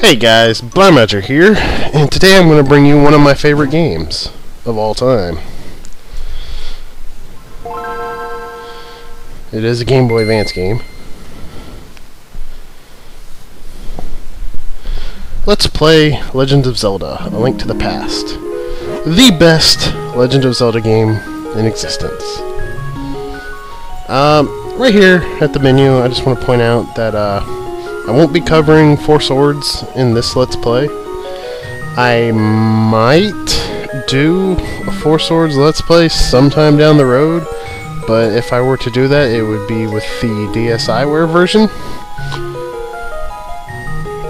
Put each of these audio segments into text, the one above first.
Hey guys, Blaumagier here, and today I'm going to bring you one of my favorite games of all time. It is a Game Boy Advance game. Let's play Legend of Zelda: A Link to the Past. The best Legend of Zelda game in existence. Right here at the menu, I just want to point out that I won't be covering Four Swords in this Let's Play. I might do a Four Swords Let's Play sometime down the road, but if I were to do that, it would be with the DSiWare version.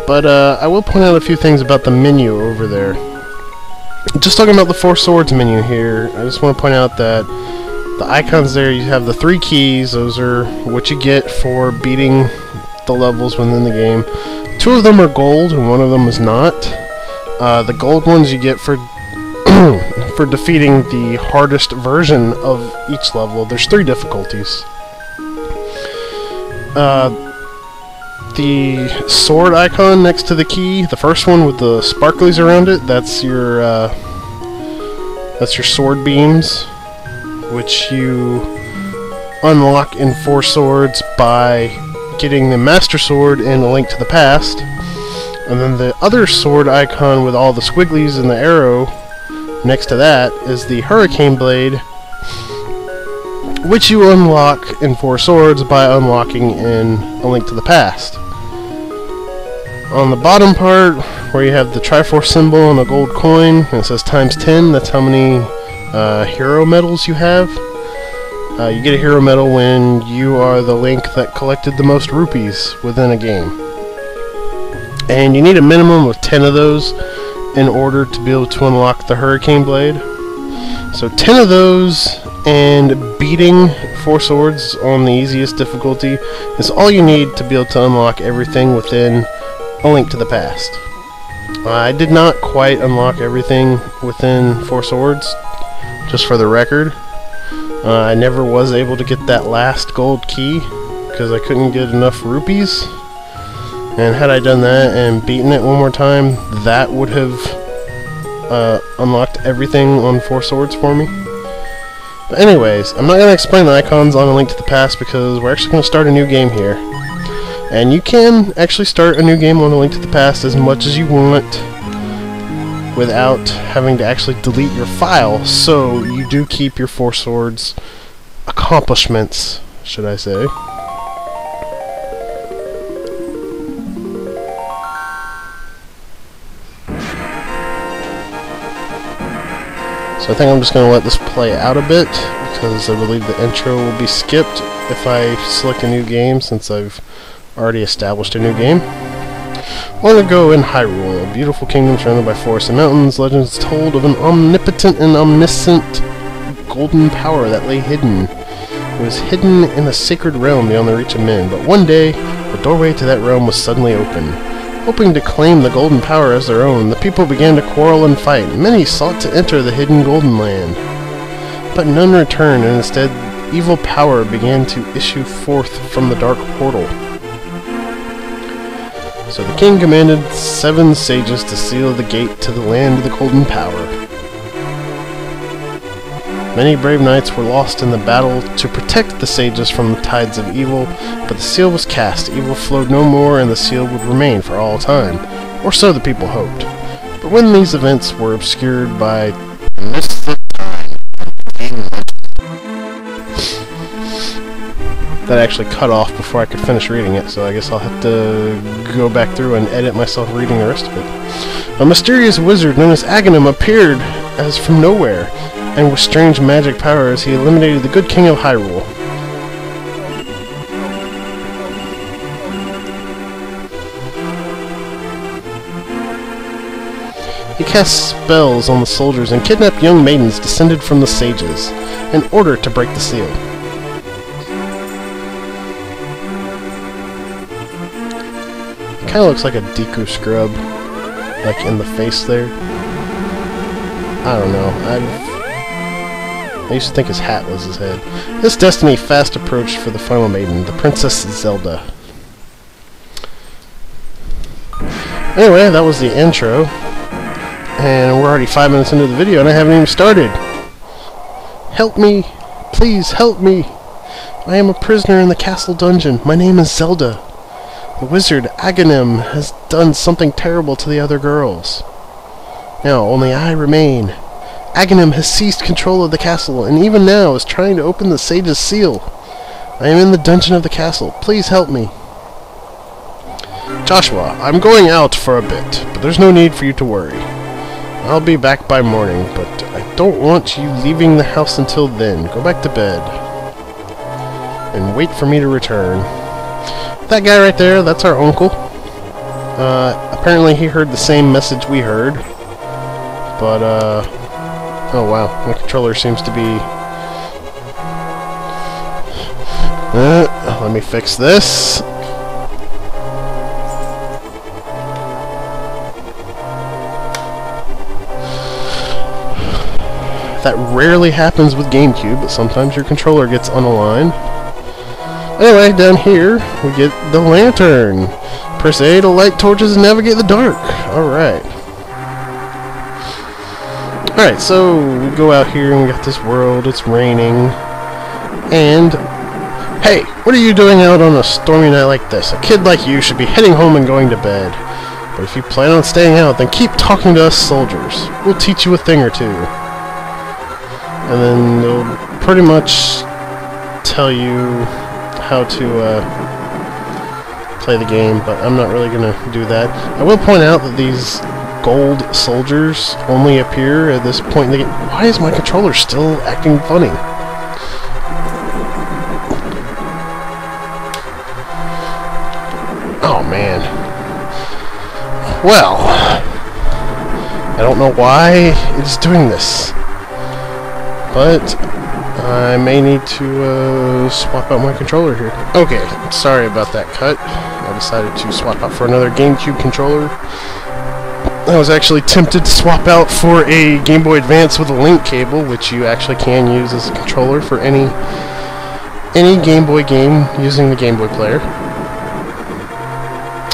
But I will point out a few things about the menu over there. Just talking about the Four Swords menu here, I just want to point out that the icons there, you have the 3 keys. Those are what you get for beating the levels within the game. 2 of them are gold and 1 of them is not. The gold ones you get for for defeating the hardest version of each level. There's 3 difficulties. The sword icon next to the key, the first one with the sparklies around it, that's your sword beams, which you unlock in Four Swords by getting the Master Sword in A Link to the Past. And then the other sword icon with all the squigglies and the arrow next to that is the Hurricane Blade, which you unlock in Four Swords by unlocking in A Link to the Past. On the bottom part, where you have the Triforce symbol and a gold coin, and it says times 10, that's how many hero medals you have. You get a hero medal when you are the Link that collected the most rupees within a game. And you need a minimum of 10 of those in order to be able to unlock the Hurricane Blade. So 10 of those and beating Four Swords on the easiest difficulty is all you need to be able to unlock everything within A Link to the Past. I did not quite unlock everything within Four Swords, just for the record. I never was able to get that last gold key because I couldn't get enough rupees. And had I done that and beaten it one more time, that would have unlocked everything on Four Swords for me. But anyways, I'm not going to explain the icons on A Link to the Past because we're actually going to start a new game here. And you can actually start a new game on A Link to the Past as much as you want without having to actually delete your file, so you do keep your Four Swords accomplishments, should I say. So I think I'm just going to let this play out a bit, because I believe the intro will be skipped if I select a new game, since I've already established a new game. Long ago in Hyrule, a beautiful kingdom surrounded by forests and mountains, legends told of an omnipotent and omniscient golden power that lay hidden. It was hidden in a sacred realm beyond the reach of men, but one day, the doorway to that realm was suddenly open. Hoping to claim the golden power as their own, the people began to quarrel and fight. Many sought to enter the hidden golden land, but none returned, and instead, evil power began to issue forth from the dark portal. So the king commanded 7 sages to seal the gate to the land of the golden power. Many brave knights were lost in the battle to protect the sages from the tides of evil, but the seal was cast, evil flowed no more, and the seal would remain for all time, or so the people hoped. But when these events were obscured by that actually cut off before I could finish reading it, so I guess I'll have to go back through and edit myself reading the rest of it. A mysterious wizard known as Aghanim appeared as from nowhere, and with strange magic powers he eliminated the good king of Hyrule. He cast spells on the soldiers and kidnapped young maidens descended from the sages, in order to break the seal. Kind of looks like a Deku scrub, like in the face there. I don't know. I used to think his hat was his head. This destiny fast approached for the final maiden, the Princess Zelda. Anyway, that was the intro. And we're already 5 minutes into the video and I haven't even started. Help me! Please help me! I am a prisoner in the castle dungeon. My name is Zelda. The wizard, Aghanim, has done something terrible to the other girls. Now, only I remain. Aghanim has seized control of the castle, and even now is trying to open the sage's seal. I am in the dungeon of the castle. Please help me. Joshua, I'm going out for a bit, but there's no need for you to worry. I'll be back by morning, but I don't want you leaving the house until then. Go back to bed. And wait for me to return. That guy right there, that's our uncle. Apparently he heard the same message we heard. But, oh wow, my controller seems to be... let me fix this. That rarely happens with GameCube, but sometimes your controller gets unaligned. Anyway, down here, we get the lantern. Press A to light torches and navigate the dark. Alright. Alright, so we go out here and we got this world, it's raining. And, hey, what are you doing out on a stormy night like this? A kid like you should be heading home and going to bed. But if you plan on staying out, then keep talking to us soldiers. We'll teach you a thing or two. And then they'll pretty much tell you how to play the game, but I'm not really going to do that. I will point out that these gold soldiers only appear at this point in the game. Why is my controller still acting funny? Oh man. Well, I don't know why it's doing this. But I may need to swap out my controller here. Okay, sorry about that cut. I decided to swap out for another GameCube controller. I was actually tempted to swap out for a Game Boy Advance with a link cable, which you actually can use as a controller for any Game Boy game using the Game Boy player.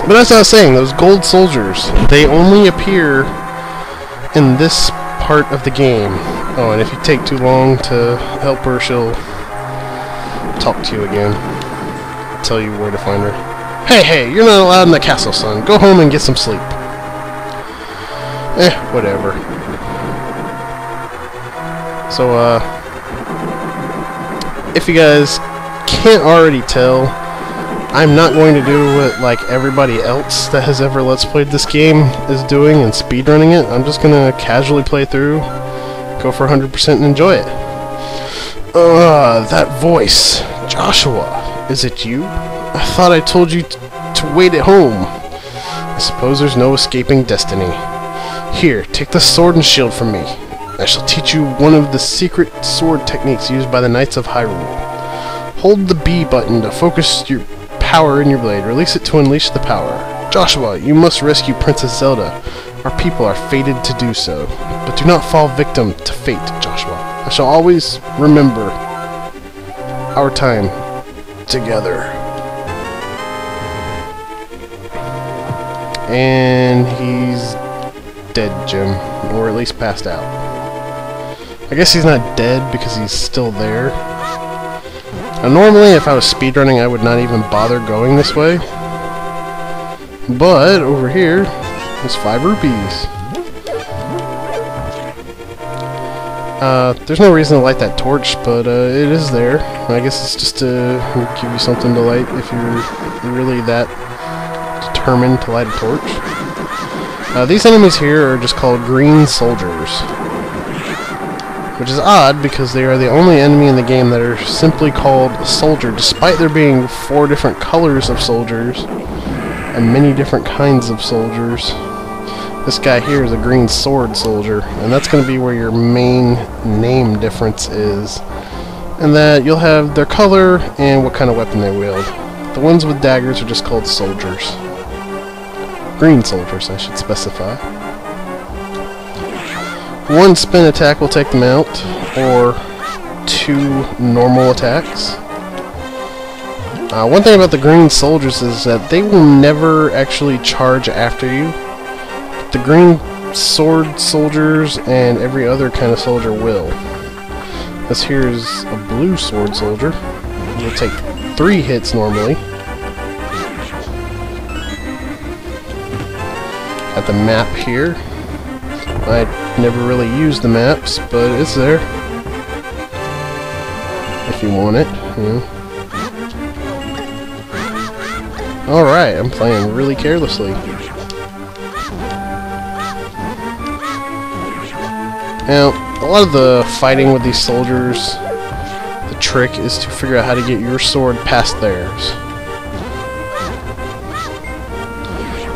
But as I was saying, those gold soldiers, they only appear in this part of the game. Oh, and if you take too long to help her, she'll talk to you again. Tell you where to find her. Hey, you're not allowed in the castle, son. Go home and get some sleep. Whatever. So, if you guys can't already tell, I'm not going to do what, like, everybody else that has ever Let's Played this game is doing and speedrunning it. I'm just gonna casually play through, go for 100% and enjoy it. That voice. Joshua, is it you? I thought I told you to wait at home. I suppose there's no escaping destiny. Here, take the sword and shield from me. I shall teach you one of the secret sword techniques used by the Knights of Hyrule. Hold the B button to focus your power in your blade. Release it to unleash the power. Joshua, you must rescue Princess Zelda. Our people are fated to do so. But do not fall victim to fate, Joshua. I shall always remember our time together. And he's dead, Jim. Or at least passed out. I guess he's not dead because he's still there. Now, normally, if I was speedrunning, I would not even bother going this way. But, over here, there's 5 rupees. There's no reason to light that torch, but it is there. I guess it's just to give you something to light if you're really that determined to light a torch. These enemies here are just called green soldiers. Which is odd, because they are the only enemy in the game that are simply called soldier, despite there being 4 different colors of soldiers, and many different kinds of soldiers. This guy here is a green sword soldier, and that's going to be where your main name difference is. And that you'll have their color and what kind of weapon they wield. The ones with daggers are just called soldiers. Green soldiers, I should specify. 1 spin attack will take them out, or 2 normal attacks. One thing about the green soldiers is that they will never actually charge after you. the green sword soldiers and every other kind of soldier will. This here is a blue sword soldier. It'll take 3 hits normally. Got the map here. I never really use the maps, but it's there if you want it. Alright, I'm playing really carelessly. Now, a lot of the fighting with these soldiers, the trick is to figure out how to get your sword past theirs.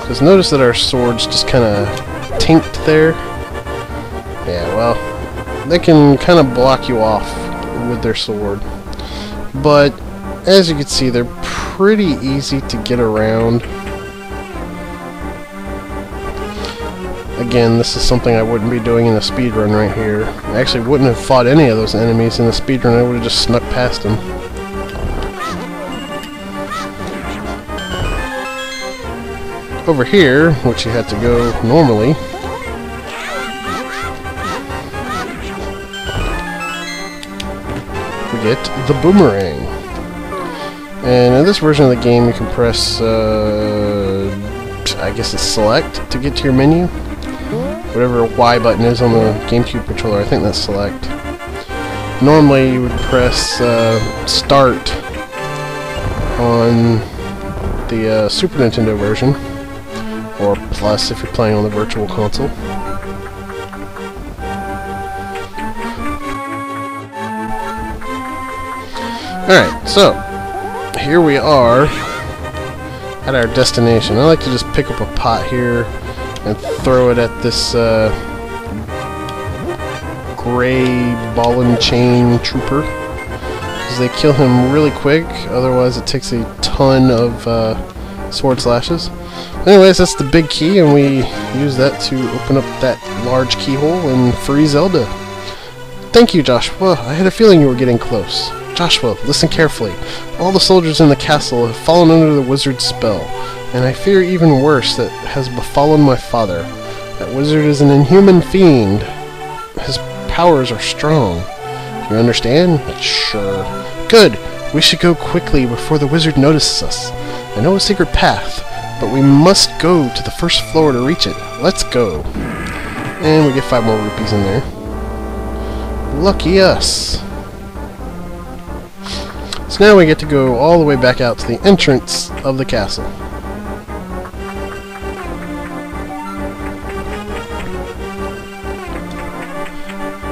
Because notice that our swords just kind of tinked there. Yeah, well, they can kind of block you off with their sword. But, as you can see, they're pretty easy to get around. Again, this is something I wouldn't be doing in a speedrun right here. I actually wouldn't have fought any of those enemies in a speedrun. I would have just snuck past them. Over here, which you had to go normally, we get the boomerang. And in this version of the game, you can press, I guess it's select to get to your menu. Whatever Y button is on the GameCube controller, I think that's select. Normally, you would press start on the Super Nintendo version, or plus if you're playing on the Virtual Console. Alright, so here we are at our destination. I like to just pick up a pot here and throw it at this gray ball and chain trooper, because they kill him really quick, otherwise it takes a ton of sword slashes. Anyways, that's the big key, and we use that to open up that large keyhole and free Zelda. Thank you, Joshua. I had a feeling you were getting close. Joshua, listen carefully. All the soldiers in the castle have fallen under the wizard's spell, and I fear even worse that has befallen my father. That wizard is an inhuman fiend. His powers are strong. You understand? Sure. Good. We should go quickly before the wizard notices us. I know a secret path, but we must go to the first floor to reach it. Let's go. And we get 5 more rupees in there. Lucky us. So now we get to go all the way back out to the entrance of the castle.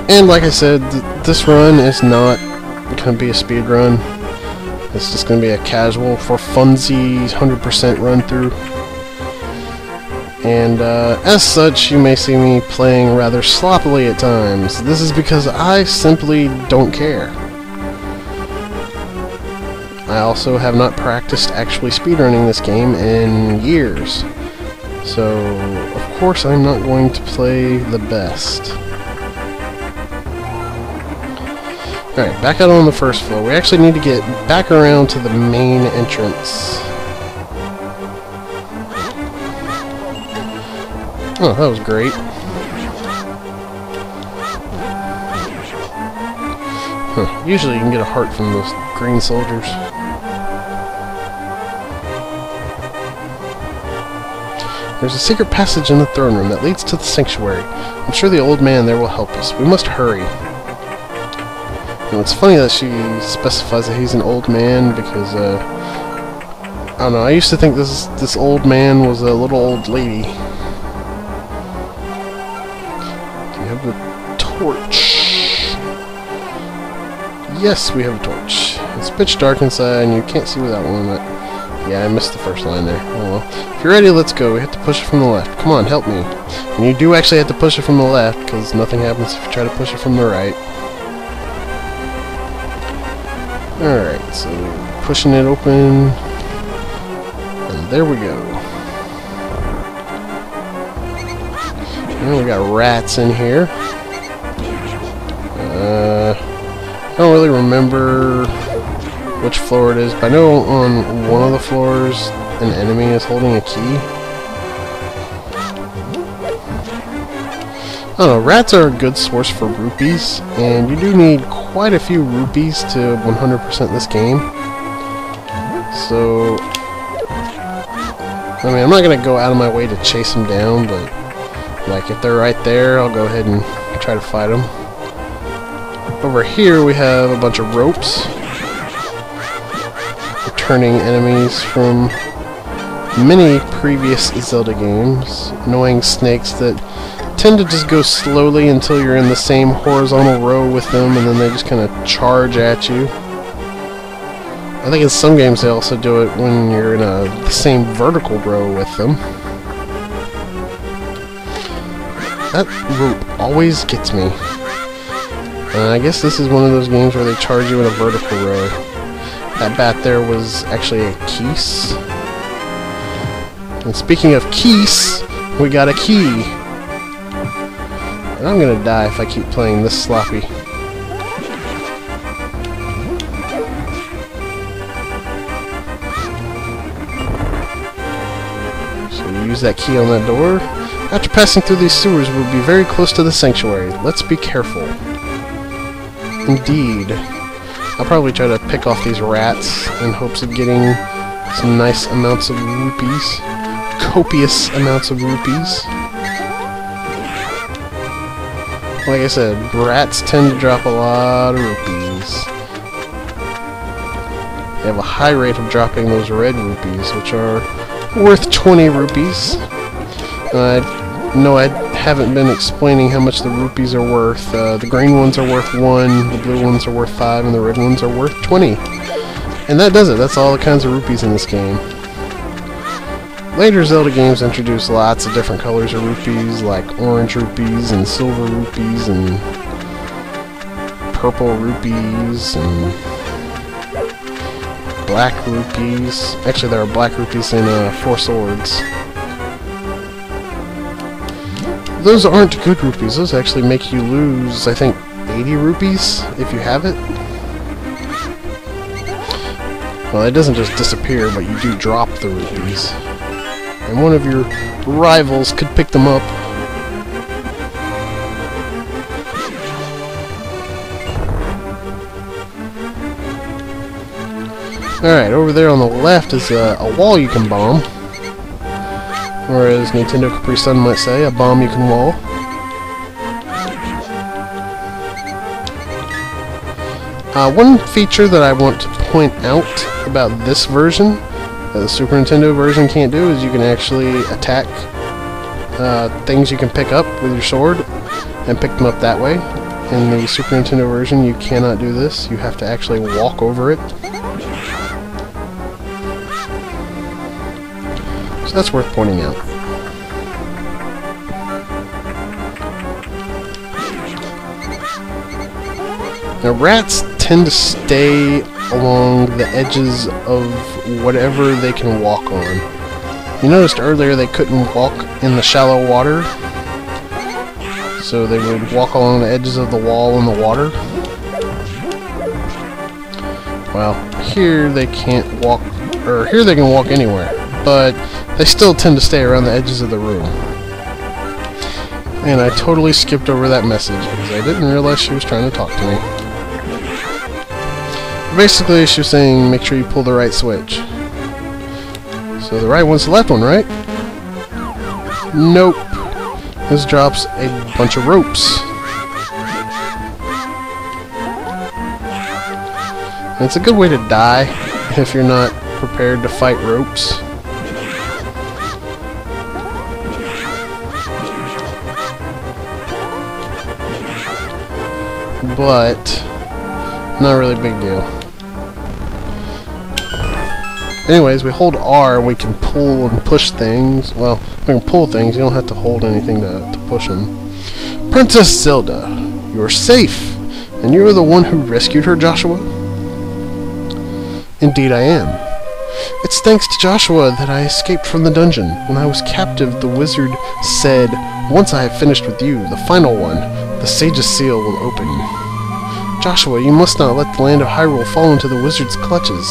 And like I said, this run is not going to be a speed run. It's just going to be a casual, for funsies, 100% run through. And as such, you may see me playing rather sloppily at times. This is because I simply don't care. I also have not practiced actually speedrunning this game in years. So, of course, I'm not going to play the best. Alright, back out on the first floor. We actually need to get back around to the main entrance. Oh, that was great. Huh. Usually you can get a heart from those green soldiers. There's a secret passage in the throne room that leads to the sanctuary. I'm sure the old man there will help us. We must hurry. And it's funny that she specifies that he's an old man, because, I don't know, I used to think this old man was a little old lady. Do you have a torch? Yes, we have a torch. It's pitch dark inside, and you can't see without one. But yeah, I missed the first line there. Oh well. If you're ready, let's go. We have to push it from the left. Come on, help me. And you do actually have to push it from the left, because nothing happens if you try to push it from the right. Alright, so pushing it open, and there we go. And we got rats in here. I don't really remember which floor it is, but I know on one of the floors an enemy is holding a key. I don't know, rats are a good source for rupees, and you do need quite a few rupees to 100% this game. So, I mean, I'm not going to go out of my way to chase them down, but, like, if they're right there, I'll go ahead and try to fight them. Over here, we have a bunch of ropes. Returning enemies from many previous Zelda games. Annoying snakes that tend to just go slowly until you're in the same horizontal row with them, and then they just kind of charge at you. I think in some games they also do it when you're in the same vertical row with them. That rope always gets me. I guess this is one of those games where they charge you in a vertical row. That bat there was actually a keys. And speaking of keys, we got a key. And I'm gonna die if I keep playing this sloppy. So you use that key on that door. After passing through these sewers, we'll be very close to the sanctuary. Let's be careful. Indeed. I'll probably try to pick off these rats in hopes of getting some nice amounts of rupees. Copious amounts of rupees. Like I said, rats tend to drop a lot of rupees. They have a high rate of dropping those red rupees, which are worth 20 rupees. No, I haven't been explaining how much the rupees are worth. The green ones are worth 1, the blue ones are worth 5, and the red ones are worth 20. And that does it. That's all the kinds of rupees in this game. Later Zelda games introduce lots of different colors of rupees, like orange rupees and silver rupees and purple rupees and black rupees. Actually, there are black rupees in Four Swords. Those aren't good rupees. Those actually make you lose, I think, 80 rupees if you have it. Well, it doesn't just disappear, but you do drop the rupees. And one of your rivals could pick them up. Alright, over there on the left is a wall you can bomb. Or as Nintendo Capri Sun might say, a bomb you can wall. One feature that I want to point out about this version, that the Super Nintendo version can't do, is you can actually attack things you can pick up with your sword and pick them up that way. In the Super Nintendo version, you cannot do this. You have to actually walk over it. So that's worth pointing out. Now, rats tend to stay along the edges of whatever they can walk on. You noticed earlier they couldn't walk in the shallow water, so they would walk along the edges of the wall in the water. Well, here they can't walk, or here they can walk anywhere, but they still tend to stay around the edges of the room. And I totally skipped over that message because I didn't realize she was trying to talk to me. Basically, she was saying make sure you pull the right switch. So the right one's the left one, right? Nope. This drops a bunch of ropes. And it's a good way to die if you're not prepared to fight ropes. But not really a big deal. Anyways, we hold R and we can pull and push things. Well, we can pull things, you don't have to hold anything to push them. Princess Zelda, you're safe, and you're the one who rescued her, Joshua? Indeed I am. It's thanks to Joshua that I escaped from the dungeon. When I was captive, the wizard said, once I have finished with you, the final one, the sage's seal will open. Joshua, you must not let the land of Hyrule fall into the wizard's clutches.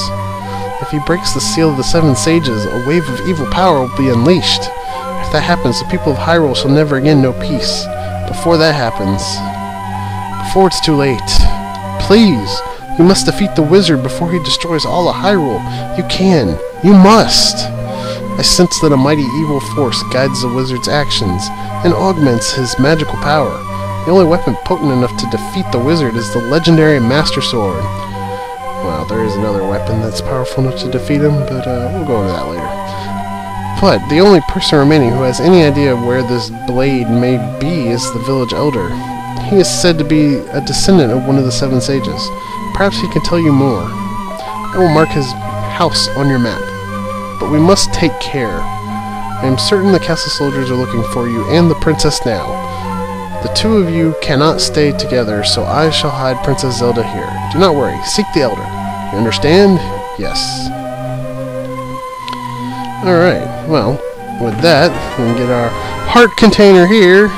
If he breaks the seal of the 7 sages, a wave of evil power will be unleashed. If that happens, the people of Hyrule shall never again know peace. Before that happens, before it's too late, please, you must defeat the wizard before he destroys all of Hyrule. You can. You must. I sense that a mighty evil force guides the wizard's actions and augments his magical power. The only weapon potent enough to defeat the wizard is the legendary Master Sword. Well, there is another weapon that's powerful enough to defeat him, but we'll go into that later. But the only person remaining who has any idea where this blade may be is the village elder. He is said to be a descendant of one of the 7 sages. Perhaps he can tell you more. I will mark his house on your map. But we must take care. I am certain the castle soldiers are looking for you and the princess now. The 2 of you cannot stay together, so I shall hide Princess Zelda here. Do not worry. Seek the elder. You understand? Yes. Alright, well, with that, we can get our heart container here,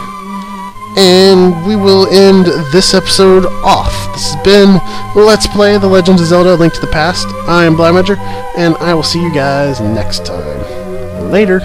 and we will end this episode off. This has been Let's Play The Legend of Zelda: A Link to the Past. I am Blaumagier, and I will see you guys next time. Later.